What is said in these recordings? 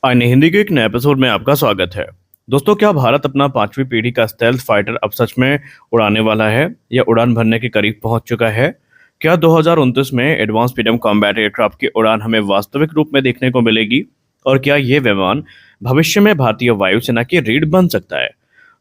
आईने हिंदी के एक नए एपिसोड में आपका स्वागत है। दोस्तों, क्या भारत अपना पांचवी पीढ़ी का स्टेल्थ फाइटर अब सच में उड़ाने वाला है या उड़ान भरने के करीब पहुंच चुका है? क्या 2029 में एडवांस मीडियम कॉम्बैट एयरक्राफ्ट की उड़ान हमें वास्तविक रूप में देखने को मिलेगी? और क्या ये विमान भविष्य में भारतीय वायुसेना की रीढ़ बन सकता है?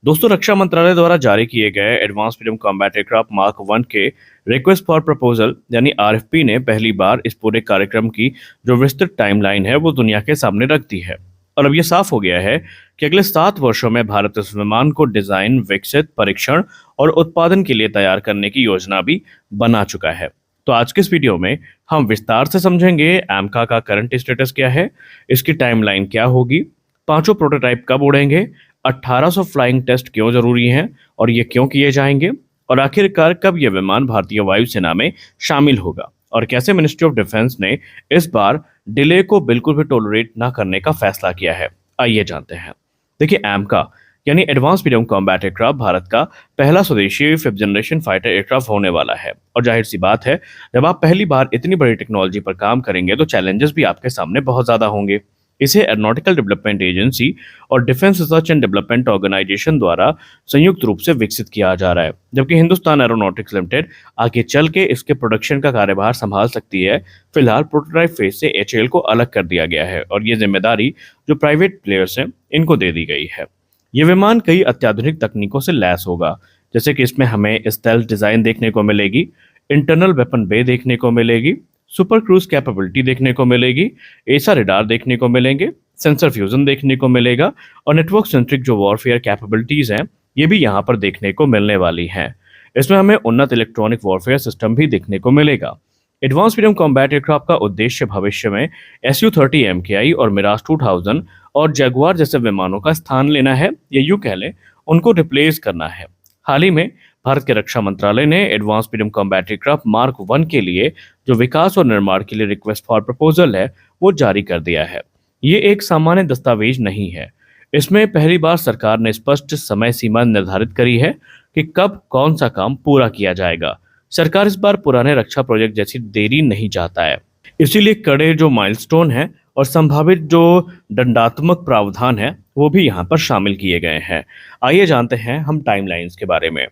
दोस्तों, रक्षा मंत्रालय द्वारा जारी किए गए advance medium combat aircraft mark 1 के रिक्वेस्ट फॉर प्रपोजल यानी आरएफपी ने पहली बार इस पूरे कार्यक्रम की जो विस्तृत टाइमलाइन है वो दुनिया के सामने रख दी है। और अब ये साफ हो गया है कि अगले 7 वर्षों में भारत इस विमान को डिजाइन, विकसित, परीक्षण और उत्पादन के लिए तैयार करने की योजना भी बना चुका है। तो आज के इस वीडियो में हम विस्तार से समझेंगे एमका का करंट स्टेटस क्या है, इसकी टाइमलाइन क्या होगी, पांचों प्रोटोटाइप कब उड़ेंगे, 1800 फ्लाइंग टेस्ट क्यों जरूरी हैं और ये क्यों किए जाएंगे, और आखिरकार कब यह विमान भारतीय वायुसेना में शामिल होगा, और कैसे मिनिस्ट्री ऑफ डिफेंस ने इस बार डिले को बिल्कुल भी टॉलरेट ना करने का फैसला किया है। आइए जानते हैं। देखिए, एमका यानी advance medium combat aircraft Bharat का पहला स्वदेशी 5th जनरेशन फाइटर एयरक्राफ्ट होने वाला है। और जाहिर सी बात है, जब आप पहली बार इतनी बड़ी टेक्नोलॉजी पर काम करेंगे तो चैलेंजेस भी आपके सामने बहुत ज्यादा होंगे। इसे एरोनॉटिकल डेवलपमेंट एजेंसी और defence research and development organisation द्वारा संयुक्त रूप से विकसित किया जा रहा है, जबकि हिंदुस्तान एरोनॉटिक्स लिमिटेड आगे चल के इसके प्रोडक्शन का कार्यभार संभाल सकती है। फिलहाल प्रोटोटाइप फेज से एचएएल को अलग कर दिया गया है और ये जिम्मेदारी जो प्राइवेट प्लेयर्स हैं इनको दे दी गई है। ये विमान कई अत्याधुनिक तकनीकों से लैस होगा, जैसे कि इसमें हमें स्टेल्थ डिजाइन देखने को मिलेगी, इंटरनल वेपन बे देखने को मिलेगी, सुपर क्रूज कैपेबिलिटी देखने को मिलेगी, एसा रडार देखने को मिलेंगे, सेंसर फ्यूजन देखने को मिलेगा और नेटवर्क सेंट्रिक जो वॉरफेयर कैपेबिलिटीज हैं ये भी यहाँ पर देखने को मिलने वाली हैं। इसमें हमें उन्नत इलेक्ट्रॉनिक वॉरफेयर सिस्टम भी देखने को मिलेगा। एडवांस मीडियम कॉम्बैट एयरक्राफ्ट का उद्देश्य भविष्य में SU-30 MKI और मिराज 2000 और जगुआर जैसे विमानों का स्थान लेना है, या यूं कह लें उनको रिप्लेस करना है। हाल ही में भारत के रक्षा मंत्रालय ने advance medium combat aircraft mark 1 के लिए जो विकास और निर्माण के लिए रिक्वेस्ट फॉर प्रपोजल है वो जारी कर दिया है। ये एक सामान्य दस्तावेज नहीं है। इसमें पहली बार सरकार ने स्पष्ट समय सीमा निर्धारित करी है कि कब कौन सा काम पूरा किया जाएगा। सरकार इस बार पुराने रक्षा प्रोजेक्ट जैसी देरी नहीं चाहता है, इसीलिए कड़े जो माइलस्टोन है और संभावित जो दंडात्मक प्रावधान है वो भी यहाँ पर शामिल किए गए हैं। आइए जानते हैं हम टाइमलाइंस के बारे में।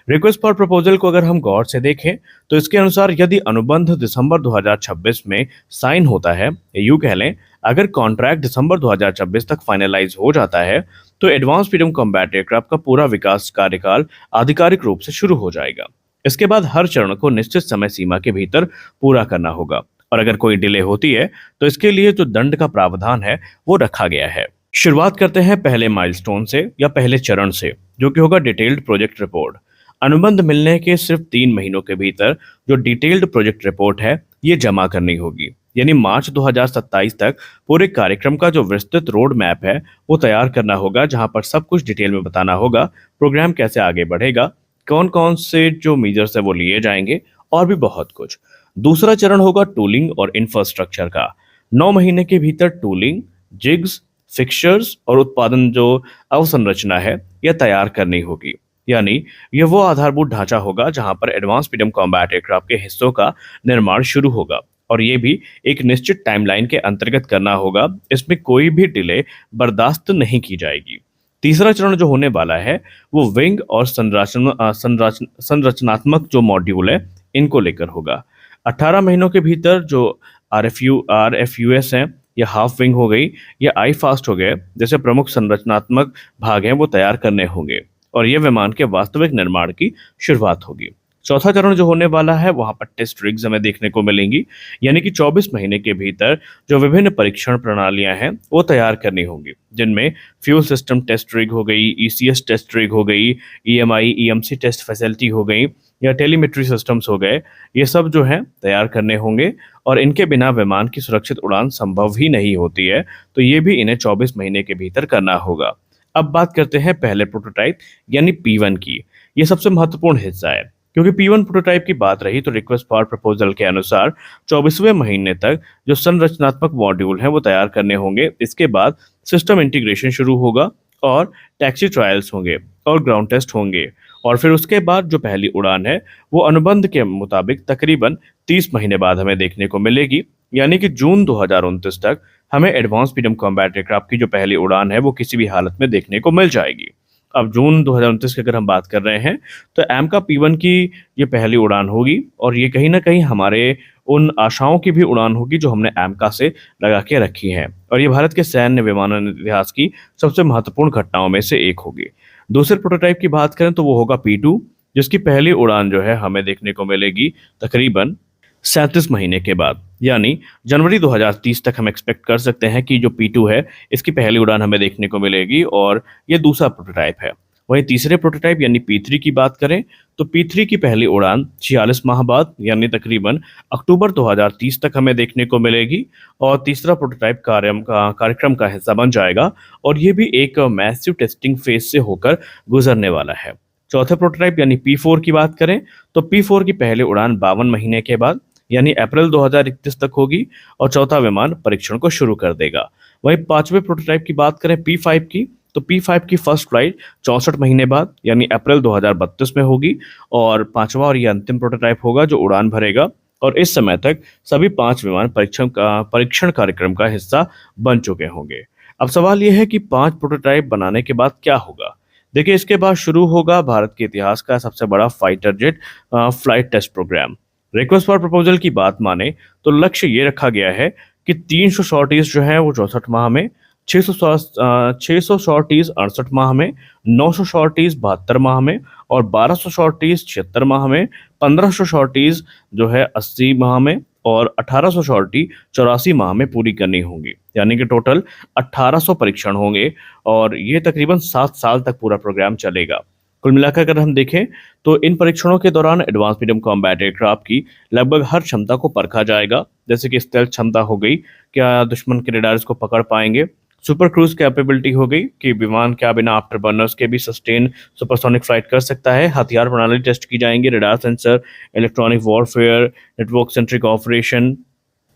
रिक्वेस्ट फॉर प्रपोजल को अगर हम गौर से देखें तो इसके अनुसार यदि अनुबंध दिसंबर 2026 में साइन होता है, यूं कह लें अगर कॉन्ट्रैक्ट दिसंबर 2026 तक फाइनलाइज हो जाता है तो एडवांस मीडियम कॉम्बैट एयरक्राफ्ट का पूरा विकास कार्यकाल आधिकारिक रूप से शुरू हो जाएगा। इसके बाद हर चरण को निश्चित समय सीमा के भीतर पूरा करना होगा और अगर कोई डिले होती है तो इसके लिए जो दंड का प्रावधान है वो रखा गया है। शुरुआत करते हैं पहले माइलस्टोन से या पहले चरण से, जो कि होगा डिटेल्ड प्रोजेक्ट रिपोर्ट। अनुबंध मिलने के सिर्फ 3 महीनों के भीतर जो डिटेल्ड प्रोजेक्ट रिपोर्ट है ये जमा करनी होगी, यानी मार्च 2027 तक पूरे कार्यक्रम का जो विस्तृत रोड मैप है वो तैयार करना होगा, जहां पर सब कुछ डिटेल में बताना होगा प्रोग्राम कैसे आगे बढ़ेगा, कौन कौन से जो मेजर्स है वो लिए जाएंगे और भी बहुत कुछ। दूसरा चरण होगा टूलिंग और इंफ्रास्ट्रक्चर का। 9 महीने के भीतर टूलिंग, जिग्स, फिक्सचर्स और उत्पादन जो अवसंरचना है यह तैयार करनी होगी, यानी यह वो आधारभूत ढांचा होगा जहां पर एडवांस मीडियम कॉम्बैट एयरक्राफ्ट के हिस्सों का निर्माण शुरू होगा और ये भी एक निश्चित टाइमलाइन के अंतर्गत करना होगा। इसमें कोई भी डिले बर्दाश्त नहीं की जाएगी। तीसरा चरण जो होने वाला है वो विंग और संरचनात्मक जो मॉड्यूल है इनको लेकर होगा। 18 महीनों के भीतर जो RFUS है या हाफ विंग हो गई या आई फास्ट हो गए जैसे प्रमुख संरचनात्मक भाग हैं वो तैयार करने होंगे और यह विमान के वास्तविक निर्माण की शुरुआत होगी। चौथा चरण जो होने वाला है वहां पर टेस्ट रिग्स हमें देखने को मिलेंगी, यानी कि 24 महीने के भीतर जो विभिन्न परीक्षण प्रणालियां हैं वो तैयार करनी होंगी, जिनमें फ्यूल सिस्टम टेस्ट रिग हो गई, ECS टेस्ट रिग हो गई, EMI EMC टेस्ट फैसिलिटी हो गई या टेलीमेट्री सिस्टम्स हो गए। ये सब जो है तैयार करने होंगे और इनके बिना विमान की सुरक्षित उड़ान संभव ही नहीं होती है, तो ये भी इन्हें 24 महीने के भीतर करना होगा। अब बात करते हैं पहले प्रोटोटाइप यानी P1 की। ये सबसे महत्वपूर्ण हिस्सा है, क्योंकि P1 प्रोटोटाइप की बात रही तो रिक्वेस्ट फॉर प्रपोजल के अनुसार 24वें महीने तक जो संरचनात्मक मॉड्यूल हैं वो तैयार करने होंगे। इसके बाद सिस्टम इंटीग्रेशन शुरू होगा और टैक्सी ट्रायल्स होंगे और ग्राउंड टेस्ट होंगे और फिर उसके बाद जो पहली उड़ान है वो अनुबंध के मुताबिक तकरीबन 30 महीने बाद हमें देखने को मिलेगी, यानी कि जून 2029 तक हमें एडवांस मीडियम कॉम्बैट एयरक्राफ्ट की जो पहली उड़ान है वो किसी भी हालत में देखने को मिल जाएगी। अब जून 2029 की अगर हम बात कर रहे हैं तो एमका P1 की ये पहली उड़ान होगी और ये कहीं ना कहीं हमारे उन आशाओं की भी उड़ान होगी जो हमने एमका से लगा के रखी है, और ये भारत के सैन्य विमानन इतिहास की सबसे महत्वपूर्ण घटनाओं में से एक होगी। दूसरे प्रोटोटाइप की बात करें तो वो होगा P2, जिसकी पहली उड़ान जो है हमें देखने को मिलेगी तकरीबन 37 महीने के बाद, यानी जनवरी 2030 तक हम एक्सपेक्ट कर सकते हैं कि जो P2 है इसकी पहली उड़ान हमें देखने को मिलेगी, और ये दूसरा प्रोटोटाइप है। वहीं तीसरे प्रोटोटाइप यानी P3 की बात करें तो P3 की पहली उड़ान 46 माह बाद यानी तकरीबन अक्टूबर 2030 तक हमें देखने को मिलेगी, और तीसरा प्रोटोटाइप कार्यक्रम का हिस्सा बन जाएगा, और ये भी एक मैसिव टेस्टिंग फेज से होकर गुजरने वाला है। चौथे प्रोटोटाइप यानी P4 की बात करें तो P4 की पहली उड़ान 52 महीने के बाद यानी अप्रैल 2031 तक होगी, और चौथा विमान परीक्षण को शुरू कर देगा। वहीं पांचवें प्रोटोटाइप की बात करें P5 की तो P5 की फर्स्ट फ्लाइट 64 महीने बाद यानी अप्रैल 2032 में होगी, और पांचवा और ये अंतिम प्रोटोटाइप होगा जो उड़ान भरेगा, और इस समय तक सभी 5 विमान परीक्षण कार्यक्रम का हिस्सा बन चुके होंगे। अब सवाल यह है कि 5 प्रोटोटाइप बनाने के बाद क्या होगा। देखिए, इसके बाद शुरू होगा भारत के इतिहास का सबसे बड़ा fighter jet flight test programme. Request for proposal की बात माने तो लक्ष्य ये रखा गया है कि 300 शॉर्टीज जो है वो 64 माह में, 600 शॉर्टीज 68 माह में, 900 शॉर्टीज 72 माह में, और 1200 शॉर्टीज 76 माह में, 1500 शॉर्टीज जो है 80 माह में, और 1800 शॉर्टी 84 माह में पूरी करनी होंगी, यानी कि टोटल 1800 परीक्षण होंगे, और ये तकरीबन 7 साल तक पूरा प्रोग्राम चलेगा। कुल मिलाकर अगर हम देखें तो इन परीक्षणों के दौरान एडवांस मीडियम कॉम्बैट एयरक्राफ्ट की लगभग हर क्षमता को परखा जाएगा, जैसे कि स्टेल्थ क्षमता हो गई, क्या दुश्मन के रेडार इसको पकड़ पाएंगे, सुपर क्रूज कैपेबिलिटी हो गई कि विमान क्या बिना आफ्टर बर्नर्स के भी सस्टेन सुपरसोनिक फ्लाइट कर सकता है, हथियार प्रणाली टेस्ट की जाएंगे, radar sensor, electronic warfare, network centric operation,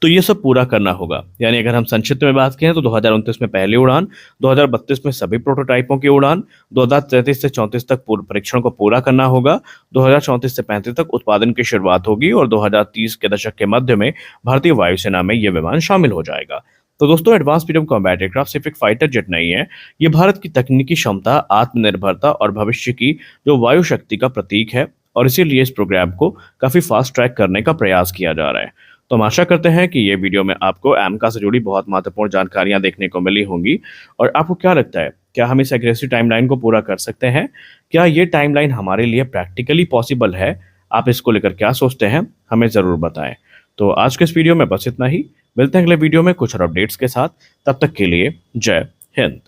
तो ये सब पूरा करना होगा। यानी अगर हम संक्षिप्त में बात करें तो 2029 में पहली उड़ान, 2032 में सभी प्रोटोटाइपों की उड़ान, 2033 से 34 तक पूर्ण परीक्षण को पूरा करना होगा, 2034 से 35 तक उत्पादन की शुरुआत होगी, और 2030 के दशक के मध्य में भारतीय वायुसेना में यह विमान शामिल हो जाएगा। तो दोस्तों, एडवांस मीडियम कॉम्बैट एयरक्राफ्ट सिर्फ एक फाइटर जेट नहीं है, ये भारत की तकनीकी क्षमता, आत्मनिर्भरता और भविष्य की जो वायु शक्ति का प्रतीक है, और इसीलिए इस प्रोग्राम को काफी फास्ट ट्रैक करने का प्रयास किया जा रहा है। तो हम आशा करते हैं कि ये वीडियो में आपको एमका से जुड़ी बहुत महत्वपूर्ण जानकारियां देखने को मिली होंगी। और आपको क्या लगता है, क्या हम इस एग्रेसिव टाइमलाइन को पूरा कर सकते हैं? क्या ये टाइमलाइन हमारे लिए प्रैक्टिकली पॉसिबल है? आप इसको लेकर क्या सोचते हैं, हमें ज़रूर बताएं। तो आज के इस वीडियो में बस इतना ही। मिलते हैं अगले वीडियो में कुछ और अपडेट्स के साथ। तब तक के लिए जय हिंद।